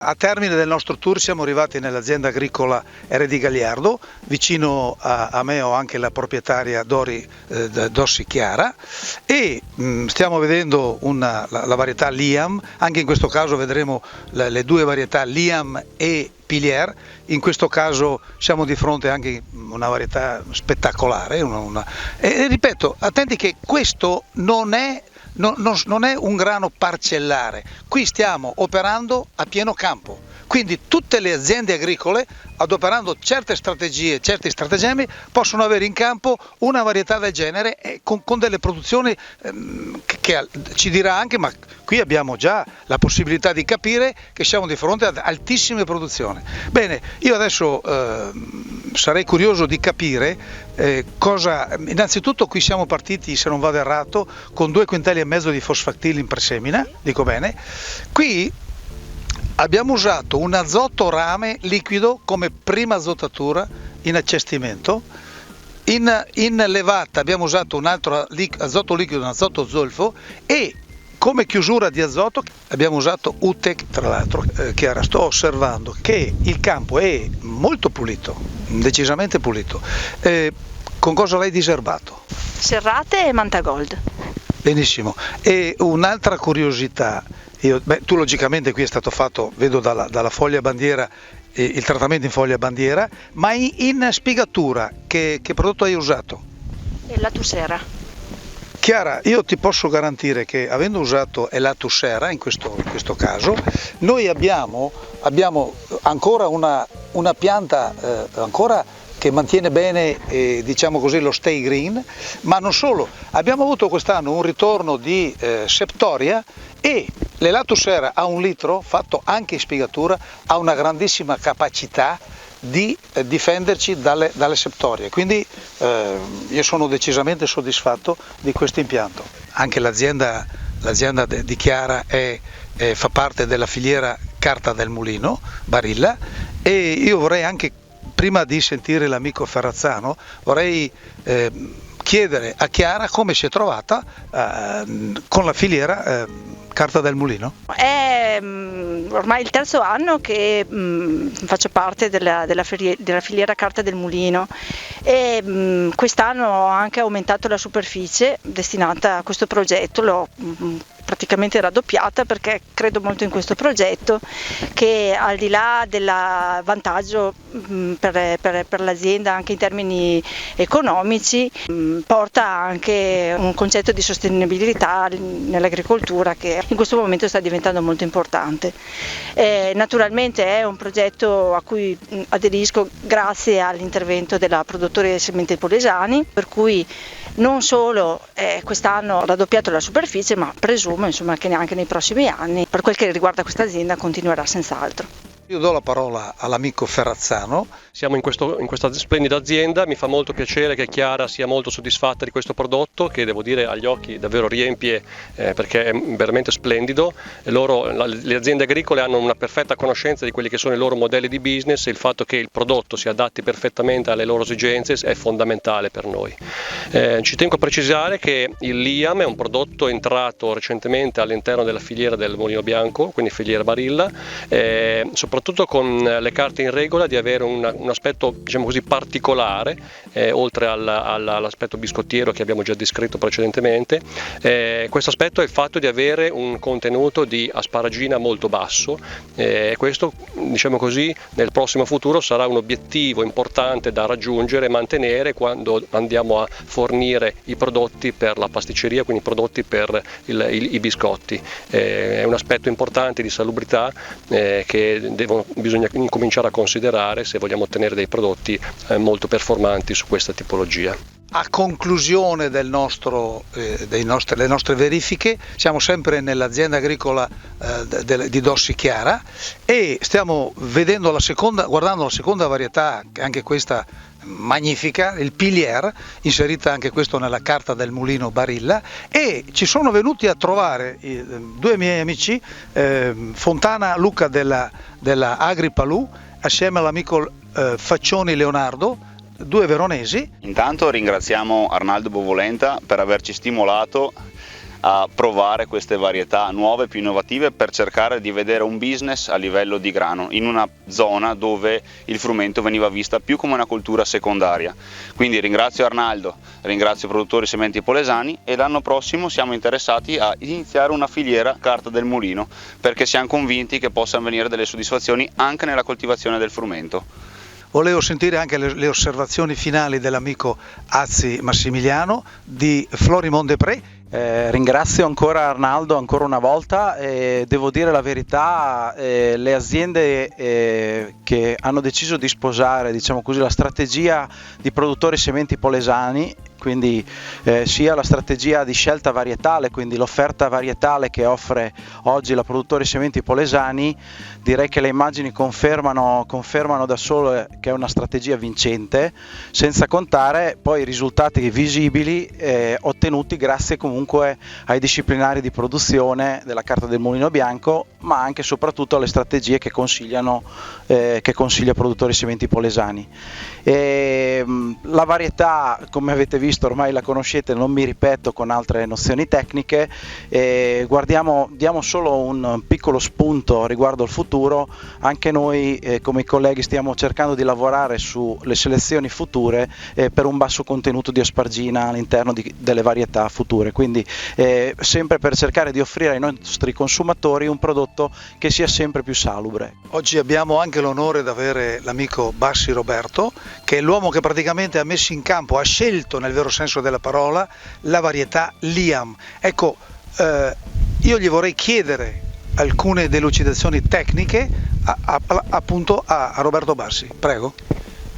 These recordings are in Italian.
A termine del nostro tour siamo arrivati nell'azienda agricola R.D. Gagliardo, vicino a me ho anche la proprietaria Dossi Chiara e stiamo vedendo la varietà Liam, anche in questo caso vedremo le due varietà Liam e Pilier. In questo caso siamo di fronte anche a una varietà spettacolare e ripeto, attenti che questo non è un grano parcellare, qui stiamo operando a pieno campo, quindi tutte le aziende agricole, adoperando certe strategie, certi stratagemmi, possono avere in campo una varietà del genere e con delle produzioni che ci dirà anche, ma qui abbiamo già la possibilità di capire che siamo di fronte ad altissime produzioni. Bene, io adesso sarei curioso di capire innanzitutto qui siamo partiti, se non vado errato, con 2,5 quintali di fosfatili in presemina, dico bene. Qui abbiamo usato un azoto rame liquido come prima azotatura in accestimento. In levata abbiamo usato un altro azoto liquido, un azoto zolfo, e come chiusura di azoto abbiamo usato UTEC. Tra l'altro, Chiara, sto osservando che il campo è molto pulito, decisamente pulito. Con cosa l'hai diserbato? Serrate e Mantagold. Benissimo. E un'altra curiosità, tu logicamente qui è stato fatto, vedo dalla foglia bandiera, il trattamento in foglia bandiera, ma in spiegatura che prodotto hai usato? La Tussera. Chiara, io ti posso garantire che avendo usato la Tussera in questo caso, noi abbiamo ancora una pianta ancora che mantiene bene diciamo così lo stay green, ma non solo, abbiamo avuto quest'anno un ritorno di Septoria e l'Elatussera a 1 litro, fatto anche in spiegatura, ha una grandissima capacità di difenderci dalle Septorie, quindi io sono decisamente soddisfatto di questo impianto. Anche l'azienda di Chiara fa parte della filiera Carta del Mulino, Barilla, e io vorrei anche, prima di sentire l'amico Ferrazzano, vorrei chiedere a Chiara come si è trovata con la filiera Carta del Mulino. È ormai il 3° anno che faccio parte della filiera Carta del Mulino e quest'anno ho anche aumentato la superficie destinata a questo progetto, l'ho praticamente raddoppiata perché credo molto in questo progetto che, al di là del vantaggio per l'azienda anche in termini economici, porta anche un concetto di sostenibilità nell'agricoltura che in questo momento sta diventando molto importante. Naturalmente è un progetto a cui aderisco grazie all'intervento della produttore Sementi Polesani, per cui non solo quest'anno ho raddoppiato la superficie, ma presumo insomma che anche nei prossimi anni, per quel che riguarda questa azienda, continuerà senz'altro. Io do la parola all'amico Ferrazzano. Siamo in questa splendida azienda, mi fa molto piacere che Chiara sia molto soddisfatta di questo prodotto che, devo dire, agli occhi davvero riempie perché è veramente splendido. Le aziende agricole hanno una perfetta conoscenza di quelli che sono i loro modelli di business e il fatto che il prodotto si adatti perfettamente alle loro esigenze è fondamentale per noi. Ci tengo a precisare che il Liam è un prodotto entrato recentemente all'interno della filiera del Mulino Bianco, quindi filiera Barilla, soprattutto con le carte in regola, di avere un aspetto, diciamo così, particolare, oltre all'aspetto biscottiero che abbiamo già descritto precedentemente. Questo aspetto è il fatto di avere un contenuto di asparagina molto basso, questo, diciamo così, nel prossimo futuro sarà un obiettivo importante da raggiungere e mantenere quando andiamo a fornire i prodotti per la pasticceria, quindi i prodotti per i biscotti. È un aspetto importante di salubrità che bisogna incominciare a considerare se vogliamo ottenere dei prodotti molto performanti su questa tipologia. A conclusione delle nostre verifiche, siamo sempre nell'azienda agricola di Dossi Chiara e stiamo guardando la seconda varietà, anche questa magnifica, il Pilier, inserita anche questo nella Carta del Mulino Barilla, e ci sono venuti a trovare 2 miei amici, Fontana Luca della Agripalù, assieme all'amico Faccioni Leonardo, 2 veronesi. Intanto ringraziamo Arnaldo Bovolenta per averci stimolato a provare queste varietà nuove, più innovative, per cercare di vedere un business a livello di grano in una zona dove il frumento veniva vista più come una coltura secondaria. Quindi ringrazio Arnaldo, ringrazio i produttori sementi polesani, e l'anno prossimo siamo interessati a iniziare una filiera carta del mulino, perché siamo convinti che possano venire delle soddisfazioni anche nella coltivazione del frumento. Volevo sentire anche le osservazioni finali dell'amico Azzi Massimiliano di Florimond Desprez. Ringrazio ancora Arnaldo ancora una volta, devo dire la verità, le aziende che hanno deciso di sposare, diciamo così, la strategia di produttori sementi polesani, quindi sia la strategia di scelta varietale, quindi l'offerta varietale che offre oggi la produttore sementi polesani, direi che le immagini confermano da solo che è una strategia vincente, senza contare poi i risultati visibili ottenuti grazie comunque ai disciplinari di produzione della carta del mulino bianco, ma anche e soprattutto alle strategie che consiglia produttori sementi polesani. La varietà, come avete visto, ormai la conoscete, non mi ripeto con altre nozioni tecniche, diamo solo un piccolo spunto riguardo al futuro. Anche noi come colleghi stiamo cercando di lavorare sulle selezioni future per un basso contenuto di aspargina all'interno delle varietà future, quindi sempre per cercare di offrire ai nostri consumatori un prodotto che sia sempre più salubre. Oggi abbiamo anche l'onore di avere l'amico Bassi Roberto, che è l'uomo che praticamente ha messo in campo, ha scelto nel vero senso della parola la varietà Liam. Ecco, io gli vorrei chiedere alcune delucidazioni tecniche appunto a Roberto Bassi, prego.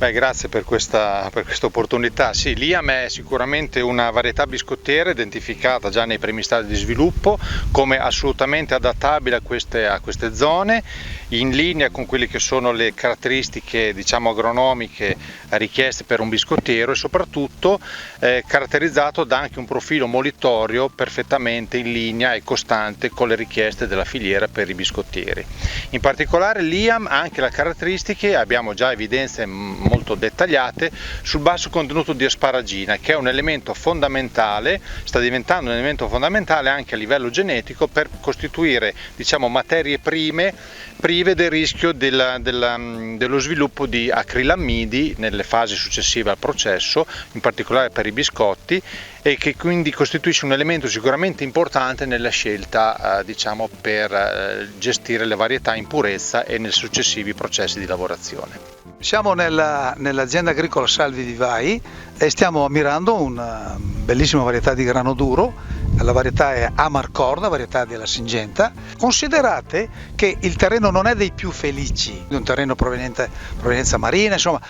Grazie per questa opportunità. Sì, Liam è sicuramente una varietà biscottiera identificata già nei primi stadi di sviluppo come assolutamente adattabile a queste zone, in linea con quelle che sono le caratteristiche, diciamo, agronomiche richieste per un biscottiero, e soprattutto caratterizzato da anche un profilo molitorio perfettamente in linea e costante con le richieste della filiera per i biscottieri. In particolare Liam ha anche le caratteristiche, abbiamo già evidenze molto dettagliate sul basso contenuto di asparagina, che è un elemento fondamentale, sta diventando un elemento fondamentale anche a livello genetico per costituire, diciamo, materie prime prive del rischio dello sviluppo di acrilammidi nelle fasi successive al processo, in particolare per i biscotti, e che quindi costituisce un elemento sicuramente importante nella scelta diciamo, per gestire le varietà in purezza e nei successivi processi di lavorazione. Siamo nell'azienda agricola Salvi di Vai e stiamo ammirando una bellissima varietà di grano duro. La varietà è Amarcord, varietà della Singenta. Considerate che il terreno non è dei più felici, di un terreno provenienza marina, insomma,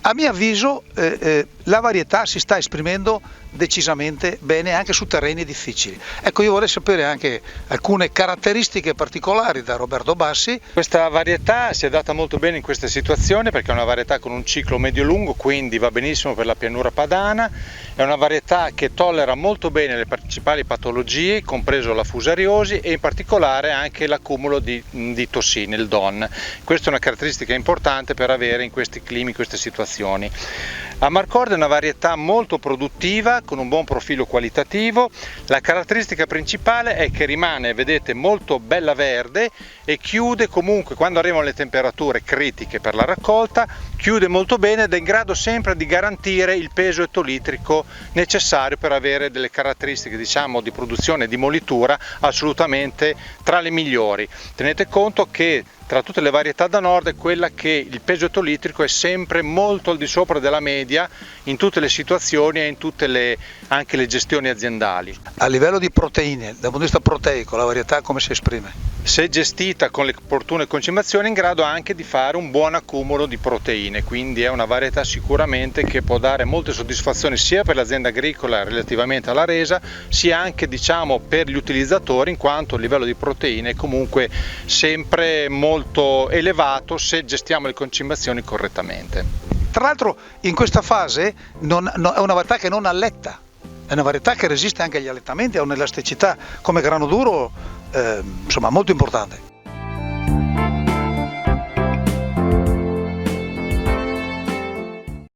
a mio avviso la varietà si sta esprimendo decisamente bene anche su terreni difficili. Ecco, io vorrei sapere anche alcune caratteristiche particolari da Roberto Bassi. Questa varietà si adatta molto bene in queste situazioni perché è una varietà con un ciclo medio-lungo, quindi va benissimo per la pianura padana, è una varietà che tollera molto bene le principali patologie, compreso la fusariosi e in particolare anche l'accumulo di tossine, il DON. Questa è una caratteristica importante per avere in questi climi, in queste situazioni. Amarcord è una varietà molto produttiva con un buon profilo qualitativo. La caratteristica principale è che rimane, vedete, molto bella verde e chiude comunque, quando arrivano le temperature critiche per la raccolta, chiude molto bene ed è in grado sempre di garantire il peso ettolitrico necessario per avere delle caratteristiche, diciamo, di produzione e di molitura assolutamente tra le migliori. Tenete conto che tra tutte le varietà da nord è quella che il peso ettolitrico è sempre molto al di sopra della media in tutte le situazioni e in tutte anche le gestioni aziendali. A livello di proteine, dal punto di vista proteico, la varietà come si esprime? Se gestita con le opportune concimazioni è in grado anche di fare un buon accumulo di proteine, quindi è una varietà sicuramente che può dare molte soddisfazioni sia per l'azienda agricola relativamente alla resa, sia anche, diciamo, per gli utilizzatori, in quanto il livello di proteine è comunque sempre molto elevato se gestiamo le concimazioni correttamente. Tra l'altro in questa fase è una varietà che non alletta, è una varietà che resiste anche agli allettamenti, ha un'elasticità come grano duro insomma molto importante.